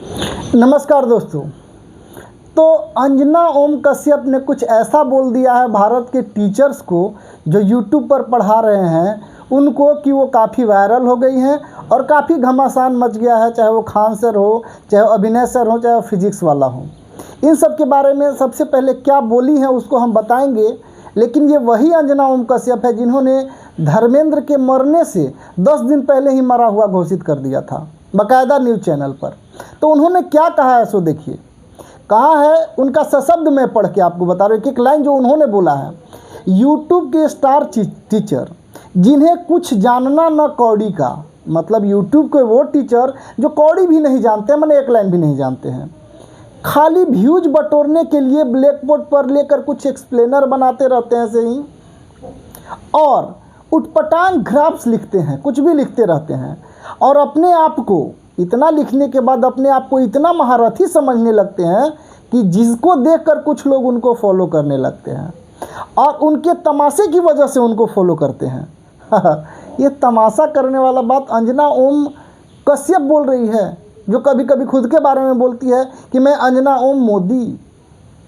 नमस्कार दोस्तों। तो अंजना ओम कश्यप ने कुछ ऐसा बोल दिया है भारत के टीचर्स को जो यूट्यूब पर पढ़ा रहे हैं उनको, कि वो काफ़ी वायरल हो गई हैं और काफ़ी घमासान मच गया है, चाहे वो खान सर हो, चाहे वो अभिनय सर हो, चाहे वो फिजिक्स वाला हो। इन सब के बारे में सबसे पहले क्या बोली हैं उसको हम बताएंगे, लेकिन ये वही अंजना ओम कश्यप है जिन्होंने धर्मेंद्र के मरने से 10 दिन पहले ही मरा हुआ घोषित कर दिया था बाकायदा न्यूज़ चैनल पर। तो उन्होंने क्या कहा है सो देखिए। कहा है, उनका सशब्द मैं पढ़ के आपको बता रहा हूँ, एक लाइन जो उन्होंने बोला है। यूट्यूब के स्टार टीचर जिन्हें कुछ जानना न कौड़ी का, मतलब यूट्यूब के वो टीचर जो कौड़ी भी नहीं जानते, मैंने एक लाइन भी नहीं जानते हैं, खाली व्यूज बटोरने के लिए ब्लैक बोर्ड पर लेकर कुछ एक्सप्लेनर बनाते रहते हैं ऐसे ही, और उटपटांग ग्राफ्स लिखते हैं, कुछ भी लिखते रहते हैं, और अपने आप को इतना लिखने के बाद अपने आप को इतना महारथी समझने लगते हैं कि जिसको देखकर कुछ लोग उनको फॉलो करने लगते हैं और उनके तमाशे की वजह से उनको फॉलो करते हैं। ये तमाशा करने वाला बात अंजना ओम कश्यप बोल रही है, जो कभी कभी खुद के बारे में बोलती है कि मैं अंजना ओम मोदी।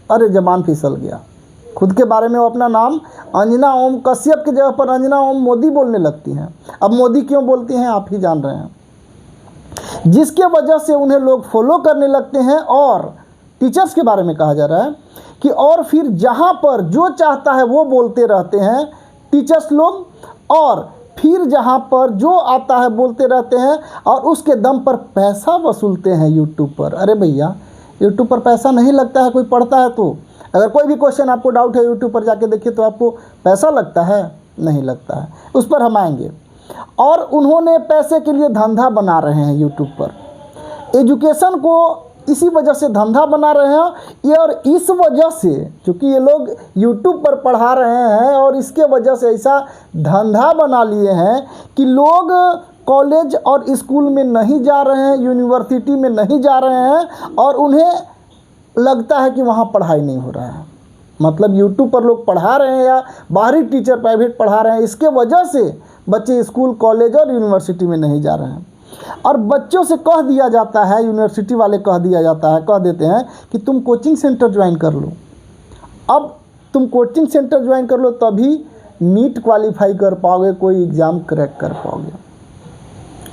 अरे जबान फिसल गया। खुद के बारे में वो अपना नाम अंजना ओम कश्यप की जगह पर अंजना ओम मोदी बोलने लगती हैं। अब मोदी क्यों बोलती हैं आप ही जान रहे हैं, जिसके वजह से उन्हें लोग फॉलो करने लगते हैं। और टीचर्स के बारे में कहा जा रहा है कि और फिर जहाँ पर जो चाहता है वो बोलते रहते हैं टीचर्स लोग, और फिर जहाँ पर जो आता है बोलते रहते हैं और उसके दम पर पैसा वसूलते हैं यूट्यूब पर। अरे भैया, यूट्यूब पर पैसा नहीं लगता है, कोई पढ़ता है तो? अगर कोई भी क्वेश्चन आपको डाउट है यूट्यूब पर जाके देखिए तो आपको पैसा लगता है? नहीं लगता है। उस पर हम आएंगे। और उन्होंने पैसे के लिए धंधा बना रहे हैं यूट्यूब पर, एजुकेशन को इसी वजह से धंधा बना रहे हैं। ये और इस वजह से, क्योंकि ये लोग यूट्यूब पर पढ़ा रहे हैं और इसके वजह से ऐसा धंधा बना लिए हैं कि लोग कॉलेज और स्कूल में नहीं जा रहे हैं, यूनिवर्सिटी में नहीं जा रहे हैं, और उन्हें लगता है कि वहाँ पढ़ाई नहीं हो रहा है। मतलब यूट्यूब पर लोग पढ़ा रहे हैं या बाहरी टीचर प्राइवेट पढ़ा रहे हैं, इसके वजह से बच्चे स्कूल, कॉलेज और यूनिवर्सिटी में नहीं जा रहे हैं। और बच्चों से कह दिया जाता है, यूनिवर्सिटी वाले कह देते हैं कि तुम कोचिंग सेंटर ज्वाइन कर लो। अब तुम कोचिंग सेंटर ज्वाइन कर लो तभी नीट क्वालिफाई कर पाओगे, कोई एग्ज़ाम क्रैक कर पाओगे।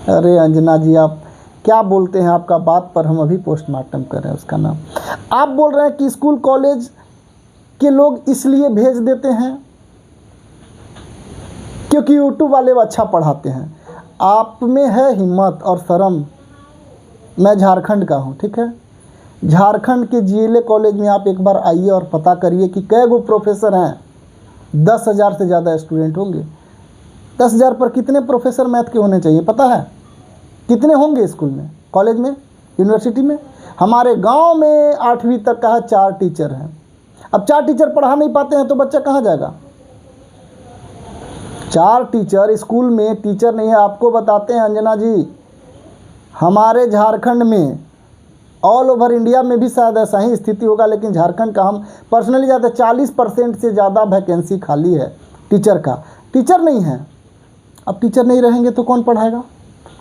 अरे अंजना जी, आप क्या बोलते हैं? आपका बात पर हम अभी पोस्टमार्टम कर रहे हैं उसका नाम। आप बोल रहे हैं कि स्कूल कॉलेज के लोग इसलिए भेज देते हैं क्योंकि यूट्यूब वाले अच्छा पढ़ाते हैं। आप में है हिम्मत और शर्म। मैं झारखंड का हूँ, ठीक है। झारखंड के जीएलए कॉलेज में आप एक बार आइए और पता करिए कि कै गो प्रोफेसर हैं। 10,000 से ज़्यादा स्टूडेंट होंगे। 10,000 पर कितने प्रोफेसर मैथ के होने चाहिए पता है? कितने होंगे स्कूल में, कॉलेज में, यूनिवर्सिटी में? हमारे गांव में 8वीं तक का है, 4 टीचर हैं। अब 4 टीचर पढ़ा नहीं पाते हैं तो बच्चा कहाँ जाएगा? 4 टीचर स्कूल में टीचर नहीं है। आपको बताते हैं अंजना जी, हमारे झारखंड में, ऑल ओवर इंडिया में भी शायद ऐसा ही स्थिति होगा, लेकिन झारखंड का हम पर्सनली जाते 40% से ज़्यादा वैकेंसी खाली है टीचर का। टीचर नहीं है। अब टीचर नहीं रहेंगे तो कौन पढ़ाएगा?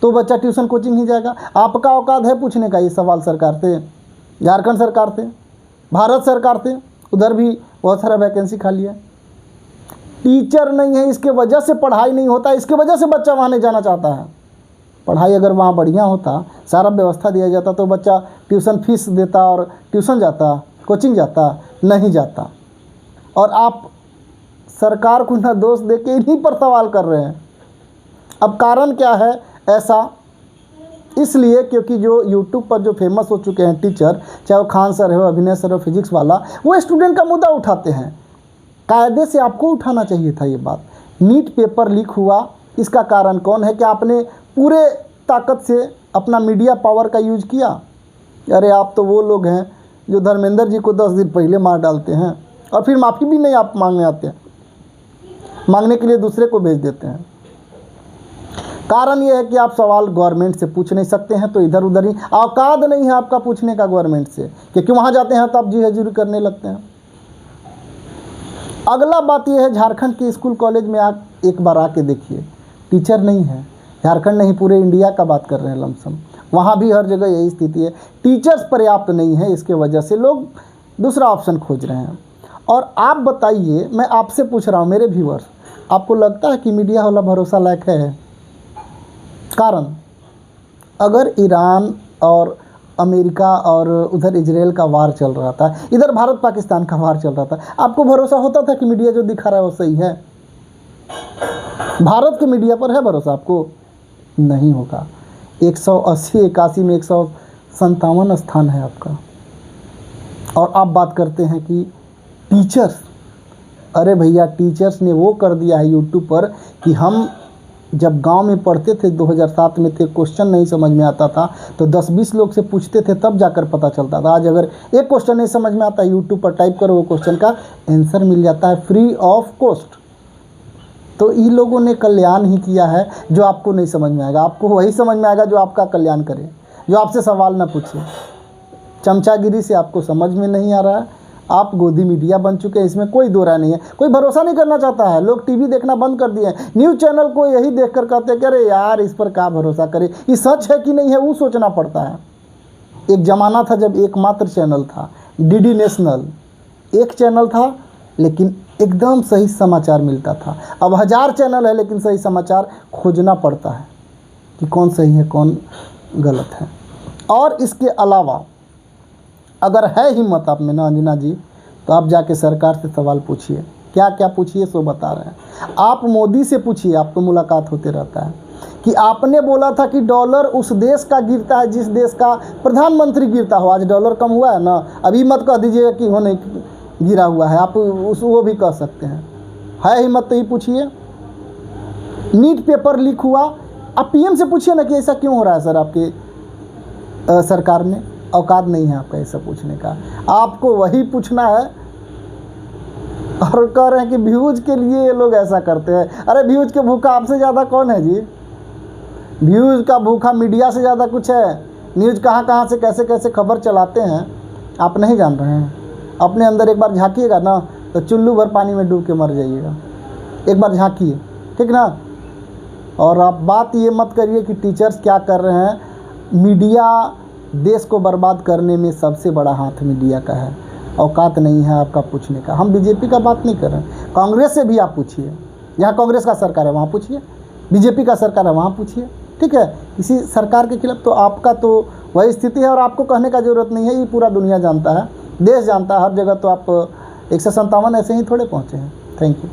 तो बच्चा ट्यूशन कोचिंग ही जाएगा। आपका औकात है पूछने का ये सवाल सरकार से? झारखंड सरकार से, भारत सरकार से? उधर भी बहुत सारा वैकेंसी खाली है। टीचर नहीं है, इसके वजह से पढ़ाई नहीं होता, इसके वजह से बच्चा वहाँ नहीं जाना चाहता है। पढ़ाई अगर वहाँ बढ़िया होता, सारा व्यवस्था दिया जाता, तो बच्चा ट्यूशन फीस देता और ट्यूशन जाता, कोचिंग जाता, नहीं जाता। और आप सरकार को ना दोष दे के इन्हीं पर सवाल कर रहे हैं। अब कारण क्या है ऐसा? इसलिए क्योंकि जो यूट्यूब पर जो फेमस हो चुके हैं टीचर, चाहे वो खान सर हो, अभिनय सर हो, फिजिक्स वाला, वो स्टूडेंट का मुद्दा उठाते हैं। कायदे से आपको उठाना चाहिए था ये बात। नीट पेपर लीक हुआ, इसका कारण कौन है? कि आपने पूरे ताकत से अपना मीडिया पावर का यूज किया। अरे आप तो वो लोग हैं जो धर्मेंद्र जी को 10 दिन पहले मार डालते हैं और फिर माफ़ी भी नहीं आप मांगने आते हैं, मांगने के लिए दूसरे को भेज देते हैं। कारण ये है कि आप सवाल गवर्नमेंट से पूछ नहीं सकते हैं, तो इधर उधर ही, औकात नहीं है आपका पूछने का गवर्नमेंट से, क्योंकि वहाँ जाते हैं तो आप जी हजूरी करने लगते हैं। अगला बात यह है, झारखंड के स्कूल कॉलेज में एक बार आके देखिए, टीचर नहीं है। झारखंड नहीं, पूरे इंडिया का बात कर रहे हैं लमसम। वहाँ भी हर जगह यही स्थिति है। टीचर्स पर्याप्त नहीं है, इसके वजह से लोग दूसरा ऑप्शन खोज रहे हैं। और आप बताइए, मैं आपसे पूछ रहा हूँ मेरे व्यूअर्स, आपको लगता है कि मीडिया वाला भरोसा लायक है? कारण अगर ईरान और अमेरिका और उधर इजराइल का वार चल रहा था, इधर भारत पाकिस्तान का वार चल रहा था, आपको भरोसा होता था कि मीडिया जो दिखा रहा है वो सही है? भारत के मीडिया पर है भरोसा आपको? नहीं होगा। 180-81 में 157 स्थान है आपका। और आप बात करते हैं कि टीचर्स, अरे भैया टीचर्स ने वो कर दिया है यूट्यूब पर कि हम जब गांव में पढ़ते थे 2007 में थे, क्वेश्चन नहीं समझ में आता था तो 10-20 लोग से पूछते थे तब जाकर पता चलता था। आज अगर एक क्वेश्चन नहीं समझ में आता, यूट्यूब पर टाइप करो, वो क्वेश्चन का आंसर मिल जाता है फ्री ऑफ कॉस्ट। तो इन लोगों ने कल्याण ही किया है जो आपको नहीं समझ में आएगा। आपको वही समझ में आएगा जो आपका कल्याण करे, जो आपसे सवाल ना पूछे। चमचागिरी से आपको समझ में नहीं आ रहा है, आप गोदी मीडिया बन चुके हैं, इसमें कोई दो राय नहीं है। कोई भरोसा नहीं करना चाहता है, लोग टीवी देखना बंद कर दिए हैं। न्यूज़ चैनल को यही देखकर कहते हैं कि अरे यार इस पर क्या भरोसा करें, ये सच है कि नहीं है वो सोचना पड़ता है। एक ज़माना था जब एकमात्र चैनल था डीडी नेशनल, एक चैनल था लेकिन एकदम सही समाचार मिलता था। अब 1000 चैनल है लेकिन सही समाचार खोजना पड़ता है कि कौन सही है कौन गलत है। और इसके अलावा अगर है हिम्मत आप में ना अंजना जी, तो आप जाके सरकार से सवाल पूछिए। क्या क्या पूछिए सो बता रहे हैं। आप मोदी से पूछिए, आपको मुलाकात होते रहता है, कि आपने बोला था कि डॉलर उस देश का गिरता है जिस देश का प्रधानमंत्री गिरता हो। आज डॉलर कम हुआ है ना, अभी मत कह दीजिएगा कि होने गिरा हुआ है, आप वो भी कह सकते हैं। है हिम्मत तो ही पूछिए। नीट पेपर लीक हुआ, आप पीएम से पूछिए ना कि ऐसा क्यों हो रहा है सर, आपके सरकार में औकात नहीं है आपका ऐसा पूछने का। आपको वही पूछना है और कह रहे हैं कि व्यूज के लिए ये लोग ऐसा करते हैं। अरे व्यूज के भूखा आपसे ज़्यादा कौन है जी? व्यूज का भूखा मीडिया से ज़्यादा कुछ है। न्यूज़ कहाँ कहाँ से कैसे कैसे खबर चलाते हैं आप नहीं जान रहे हैं। अपने अंदर एक बार झांकिएगा ना तो चुल्लू भर पानी में डूब के मर जाइएगा। एक बार झांकिए, ठीक ना। और आप बात ये मत करिए कि टीचर्स क्या कर रहे हैं। मीडिया देश को बर्बाद करने में सबसे बड़ा हाथ मीडिया का है। औकात नहीं है आपका पूछने का। हम बीजेपी का बात नहीं कर रहे हैं, कांग्रेस से भी आप पूछिए। जहाँ कांग्रेस का सरकार है वहाँ पूछिए, बीजेपी का सरकार है वहाँ पूछिए, ठीक है। इसी सरकार के खिलाफ तो आपका तो वही स्थिति है और आपको कहने का ज़रूरत नहीं है, ये पूरा दुनिया जानता है, देश जानता है, हर जगह। तो आप 157 ऐसे ही थोड़े पहुँचे हैं। Thank you.